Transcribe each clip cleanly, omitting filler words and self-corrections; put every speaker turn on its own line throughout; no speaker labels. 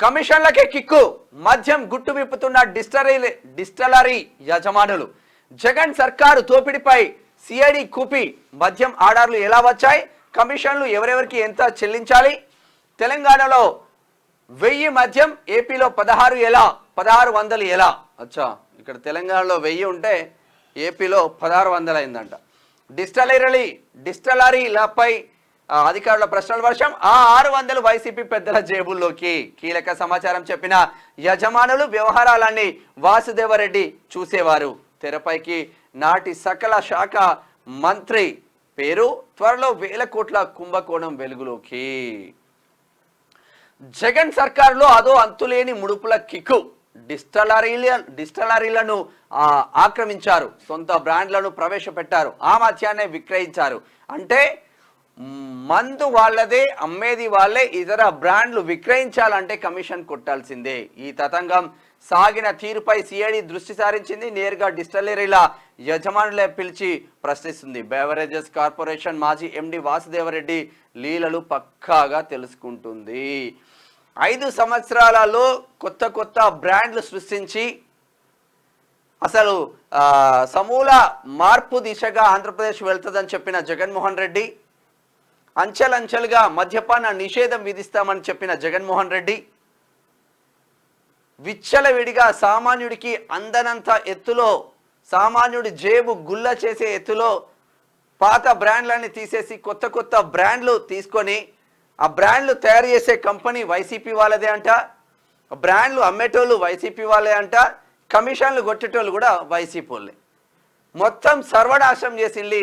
కమిషన్లకే kick మద్యం గుట్టు విప్పుతున్న distillery యజమానులు. జగన్ సర్కారు తోపిడిపై సిఐడి కూపి మద్యం ఆర్డర్లు ఎలా వచ్చాయి, కమిషన్లు ఎవరెవరికి ఎంత చెల్లించాలి, తెలంగాణలో 1000 మద్యం, ఏపీలో 1600 ఎలా? అచ్చా, ఇక్కడ తెలంగాణలో 1000 ఉంటే ఏపీలో 1600 అయిందంట. డిస్టలరీలపై అధికారుల ప్రశ్నల వర్షం. ఆ 600 వైసీపీ పెద్దల జేబుల్లోకి. కీలక సమాచారం చెప్పిన యజమానులు వ్యవహారాలన్నీ వాసుదేవరెడ్డి చూసేవారు. తెరపైకి నాటి సకల శాఖ మంత్రి పేరు. త్వరలో 1000 కోట్ల కుంభకోణం వెలుగులోకి. జగన్ సర్కారులో అదో అంతులేని ముడుపుల కిక్కు. డిస్టలరీలను ఆక్రమించారు, సొంత బ్రాండ్లను ప్రవేశపెట్టారు, ఆ మద్యాన్ని విక్రయించారు. అంటే మందు వాళ్ళదే, అమ్మేది వాళ్ళే, ఇతర బ్రాండ్లు విక్రయించాలంటే కమిషన్ కొట్టాల్సిందే. ఈ తతంగం సాగిన తీరుపై సిఐడి దృష్టి సారించింది. నేరుగా డిస్టలరీల యజమానులే పిలిచి ప్రశ్నిస్తుంది. బెవరేజెస్ కార్పొరేషన్ మాజీ ఎండి వాసుదేవరెడ్డి లీలలు పక్కాగా తెలుసుకుంటుంది. 5 సంవత్సరాలలో కొత్త బ్రాండ్లు సృష్టించి అసలు సమూల మార్పు దిశగా ఆంధ్రప్రదేశ్ వెళ్తుందని చెప్పిన జగన్మోహన్ రెడ్డి, అంచెలంచెలుగా మద్యపాన నిషేధం విధిస్తామని చెప్పిన జగన్మోహన్ రెడ్డి, విచ్చలవిడిగా సామాన్యుడికి అందనంత ఎత్తులో, సామాన్యుడి జేబు గుల్ల చేసే ఎత్తులో పాత బ్రాండ్లని తీసేసి కొత్త బ్రాండ్లు తీసుకొని, ఆ బ్రాండ్లు తయారు చేసే కంపెనీ వైసీపీ వాళ్ళదే అంట, బ్రాండ్లు అమ్మేటోళ్ళు వైసీపీ వాళ్ళే అంట, కమిషన్లు కొట్టేటోళ్ళు కూడా వైసీపీ వాళ్ళే. మొత్తం సర్వనాశనం చేసింది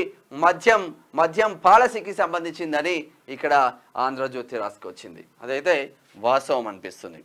మద్యం పాలసీకి సంబంధించిందని ఇక్కడ ఆంధ్రజ్యోతి రాసుకొచ్చింది. అదైతే వాస్తవం అనిపిస్తుంది.